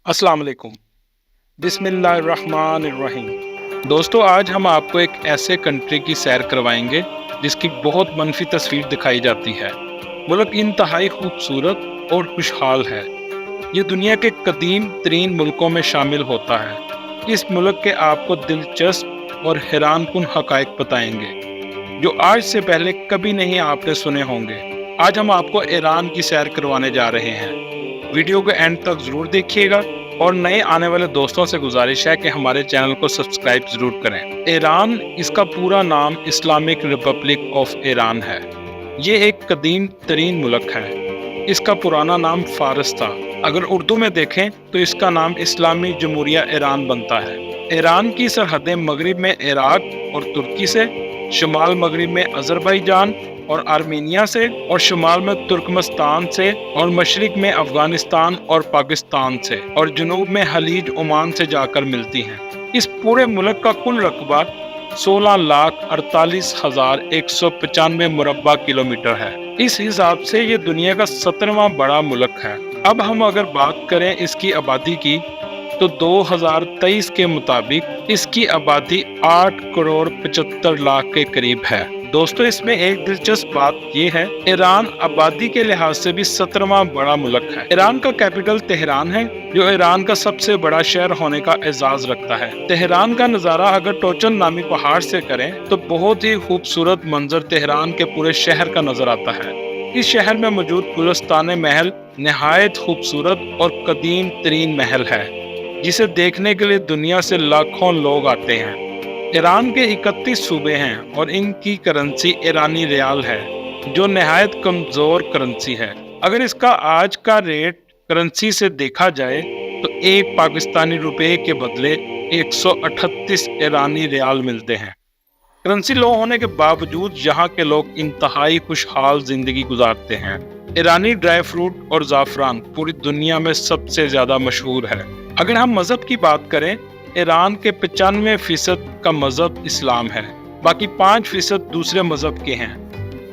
अस्सलाम वालेकुम। बिस्मिल्लाहिर्रहमानिर्रहीम। दोस्तों, आज हम आपको एक ऐसे कंट्री की सैर करवाएंगे जिसकी बहुत मनफी तस्वीर दिखाई जाती है। मुल्क इंतहाई खूबसूरत और खुशहाल है। ये दुनिया के कदीम तरीन मुल्कों में शामिल होता है। इस मुल्क के आपको दिलचस्प और हैरानकुन हकायक बताएंगे जो आज से पहले कभी नहीं आपने सुने होंगे। आज हम आपको ईरान की सैर करवाने जा रहे हैं। वीडियो को एंड तक जरूर देखिएगा और नए आने वाले दोस्तों से गुजारिश है कि हमारे चैनल को सब्सक्राइब जरूर करें। ईरान, इसका पूरा नाम इस्लामिक रिपब्लिक ऑफ ईरान है। ये एक कदीम तरीन मुल्क है। इसका पुराना नाम फारस था। अगर उर्दू में देखें तो इसका नाम इस्लामी जमहूरिया ईरान बनता है। ईरान की सरहदें मगरिब में इराक और तुर्की से, शुमाल मगरिब में अजरबैजान और आर्मीनिया से, और शुमाल में तुर्कमेनिस्तान से, और मशरिक में अफगानिस्तान और पाकिस्तान से, और जनूब में खलीज ओमान से जाकर मिलती हैं। इस पूरे मुल्क का कुल रकबा 16,48,195 मुरब्बा किलोमीटर है। इस हिसाब से ये दुनिया का 17वां बड़ा मुल्क है। अब हम अगर बात करें इसकी आबादी की तो 2023 के मुताबिक इसकी आबादी 8 करोड़ 75 लाख के करीब है। दोस्तों, इसमें एक दिलचस्प बात यह है, ईरान आबादी के लिहाज से भी 17वां बड़ा मुल्क है। ईरान का कैपिटल तेहरान है, जो ईरान का सबसे बड़ा शहर होने का एजाज रखता है। तेहरान का नजारा अगर टोचन नामी पहाड़ से करें तो बहुत ही खूबसूरत मंजर तेहरान के पूरे शहर का नजर आता है। इस शहर में मौजूद गुलिस्तान महल निहायत खूबसूरत और कदीम तरीन महल है, जिसे देखने के लिए दुनिया से लाखों लोग आते हैं। ईरान के 31 सूबे हैं और इनकी करेंसी ईरानी रियाल है, जो निहायत कमजोर करेंसी है। अगर इसका आज का रेट करेंसी से देखा जाए तो एक पाकिस्तानी रुपए के बदले 138 ईरानी रियाल मिलते हैं। करेंसी लो होने के बावजूद यहाँ के लोग इंतहाई खुशहाल जिंदगी गुजारते हैं। ईरानी ड्राई फ्रूट और जाफरान पूरी दुनिया में सबसे ज्यादा मशहूर है। अगर हम मजहब की बात करें, ईरान के 95% का मजहब इस्लाम है, बाकी 5% दूसरे मजहब के हैं।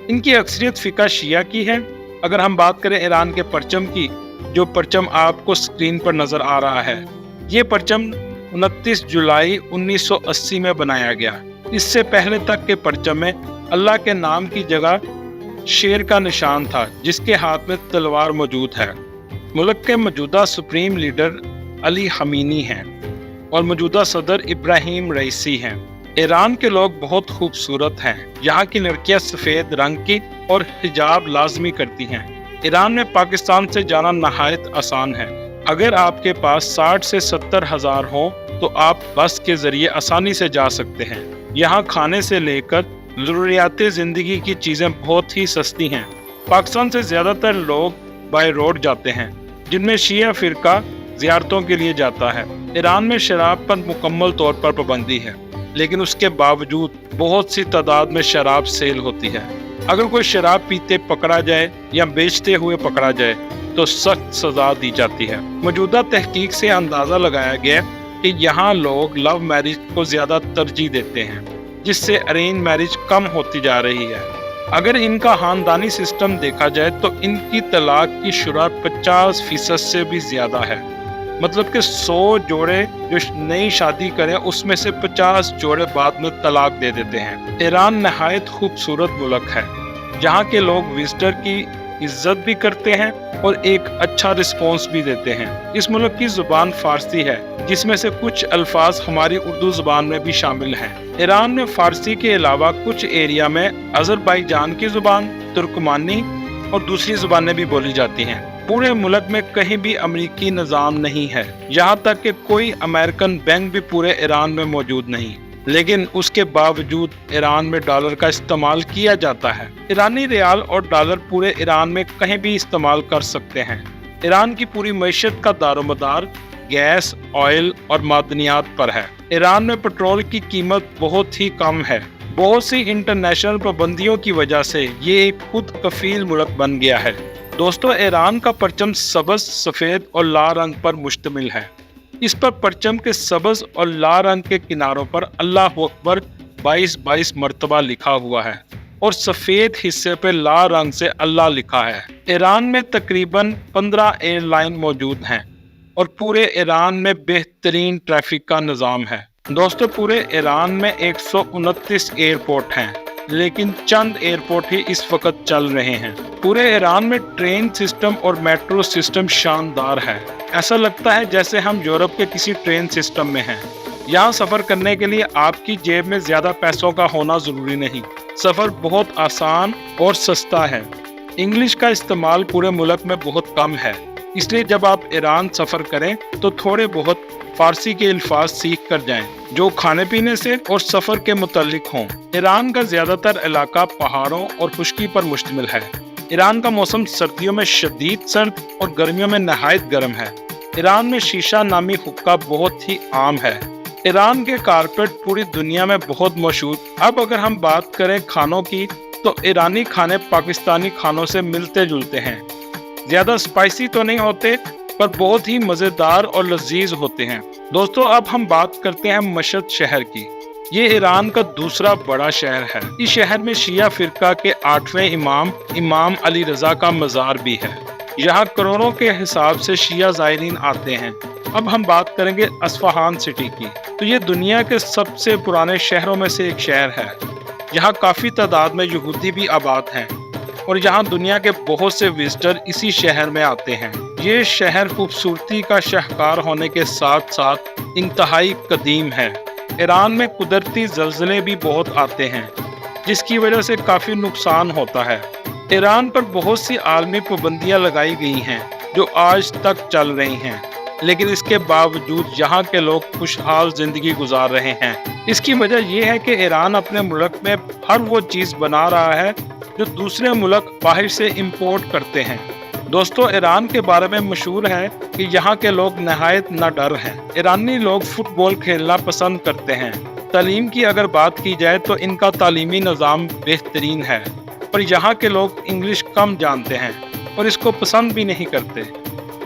इनकी अक्सरियत फिका शिया की है। अगर हम बात करें ईरान के परचम की, जो परचम आपको स्क्रीन पर नजर आ रहा है, ये परचम 29 जुलाई 1980 में बनाया गया। इससे पहले तक के परचम में अल्लाह के नाम की जगह शेर का निशान था, जिसके हाथ में तलवार मौजूद है। मुल्क के मौजूदा सुप्रीम लीडर अली खमीनी हैं और मौजूदा सदर इब्राहिम रईसी हैं। ईरान के लोग बहुत खूबसूरत हैं। यहाँ की लड़कियां सफ़ेद रंग की और हिजाब लाजमी करती हैं। ईरान में पाकिस्तान से जाना नहायत आसान है। अगर आपके पास 60 से 70 हज़ार हो तो आप बस के जरिए आसानी से जा सकते हैं। यहाँ खाने से लेकर ज़रूरियात ज़िंदगी की चीज़ें बहुत ही सस्ती हैं। पाकिस्तान से ज़्यादातर लोग बाय रोड जाते हैं, जिनमें शिया फ़िरका ज़ियारतों के लिए जाता है। ईरान में शराब पर मुकम्मल तौर पर पाबंदी है, लेकिन उसके बावजूद बहुत सी तादाद में शराब सेल होती है। अगर कोई शराब पीते पकड़ा जाए या बेचते हुए पकड़ा जाए तो सख्त सजा दी जाती है। मौजूदा तहकीक से अंदाज़ा लगाया गया कि यहाँ लोग लव मैरिज को ज़्यादा तरजीह देते हैं, जिससे अरेंज मैरिज कम होती जा रही है। अगर इनका खानदानी सिस्टम देखा जाए तो इनकी तलाक की शुरा 50% से भी ज़्यादा है। मतलब कि 100 जोड़े जो नई शादी करें, उसमें से 50 जोड़े बाद में तलाक दे देते हैं। ईरान नहायत खूबसूरत मुल्क है, जहाँ के लोग विजिटर की इज्जत भी करते हैं और एक अच्छा रिस्पॉन्स भी देते हैं। इस मुल्क की जुबान फारसी है, जिसमें से कुछ अल्फाज हमारी उर्दू जुबान में भी शामिल हैं। ईरान में फारसी के अलावा कुछ एरिया में अजरबैजान की जुबान, तुर्कमानी और दूसरी जुबानें भी बोली जाती हैं। पूरे मुल्क में कहीं भी अमेरिकी निज़ाम नहीं है, यहाँ तक कि कोई अमेरिकन बैंक भी पूरे ईरान में मौजूद नहीं। लेकिन उसके बावजूद ईरान में डॉलर का इस्तेमाल किया जाता है। ईरानी रियाल और डॉलर पूरे ईरान में कहीं भी इस्तेमाल कर सकते हैं। ईरान की पूरी मईशत का दारोमदार गैस, ऑयल और मादनियात पर है। ईरान में पेट्रोल की कीमत बहुत ही कम है। बहुत सी इंटरनेशनल पाबंदियों की वजह से ये एक खुद कफील मुल्क बन गया है। दोस्तों, ईरान का परचम सबज, सफ़ेद और लाल रंग पर मुश्तमिल है। इस पर परचम के सबज और लाल रंग के किनारों पर अल्लाह अकबर 22 मरतबा लिखा हुआ है और सफ़ेद हिस्से पर लाल रंग से अल्लाह लिखा है। ईरान में तकरीबन 15 एयरलाइन मौजूद हैं और पूरे ईरान में बेहतरीन ट्रैफिक का निज़ाम है। दोस्तों, पूरे ईरान में 129 एयरपोर्ट हैं, लेकिन चंद एयरपोर्ट ही इस वक्त चल रहे हैं। पूरे ईरान में ट्रेन सिस्टम और मेट्रो सिस्टम शानदार है। ऐसा लगता है जैसे हम यूरोप के किसी ट्रेन सिस्टम में हैं। यहाँ सफ़र करने के लिए आपकी जेब में ज़्यादा पैसों का होना ज़रूरी नहीं। सफ़र बहुत आसान और सस्ता है। इंग्लिश का इस्तेमाल पूरे मुल्क में बहुत कम है, इसलिए जब आप ईरान सफ़र करें तो थोड़े बहुत फारसी के अल्फाज सीख कर जाएं, जो खाने पीने से और सफ़र के मुतल्लिक हों। ईरान का ज़्यादातर इलाका पहाड़ों और खुश्की पर मुश्तमिल है। ईरान का मौसम सर्दियों में शदीद सर्द और गर्मियों में नहायत गर्म है। ईरान में शीशा नामी हुक्का बहुत ही आम है। ईरान के कारपेट पूरी दुनिया में बहुत मशहूर। अब अगर हम बात करें खानों की, तो ईरानी खाने पाकिस्तानी खानों से मिलते जुलते हैं। ज़्यादा स्पाइसी तो नहीं होते, पर बहुत ही मज़ेदार और लजीज होते हैं। दोस्तों, अब हम बात करते हैं मशहद शहर की। ये ईरान का दूसरा बड़ा शहर है। इस शहर में शिया फिरका के 8वें इमाम अली रजा का मज़ार भी है। यहाँ करोड़ों के हिसाब से शिया ज़ायरीन आते हैं। अब हम बात करेंगे अस्फहान सिटी की। तो ये दुनिया के सबसे पुराने शहरों में से एक शहर है। यहाँ काफ़ी तादाद में यहूदी भी आबाद हैं और यहाँ दुनिया के बहुत से विजिटर इसी शहर में आते हैं। ये शहर खूबसूरती का शाहकार होने के साथ साथ इंतहाई कदीम है। ईरान में कुदरती ज़लज़ले भी बहुत आते हैं, जिसकी वजह से काफ़ी नुकसान होता है। ईरान पर बहुत सी आलमी पाबंदियाँ लगाई गई हैं, जो आज तक चल रही हैं, लेकिन इसके बावजूद यहाँ के लोग खुशहाल ज़िंदगी गुजार रहे हैं। इसकी वजह यह है कि ईरान अपने मुल्क में हर वो चीज़ बना रहा है जो दूसरे मुल्क बाहर से इंपोर्ट करते हैं। दोस्तों, ईरान के बारे में मशहूर है कि यहाँ के लोग नहायत निडर हैं। ईरानी लोग फुटबॉल खेलना पसंद करते हैं। तालीम की अगर बात की जाए तो इनका तालीमी निज़ाम बेहतरीन है, पर यहाँ के लोग इंग्लिश कम जानते हैं और इसको पसंद भी नहीं करते।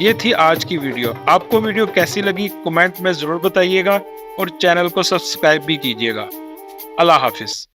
ये थी आज की वीडियो। आपको वीडियो कैसी लगी कमेंट में ज़रूर बताइएगा और चैनल को सब्सक्राइब भी कीजिएगा। अल्लाह हाफिज़।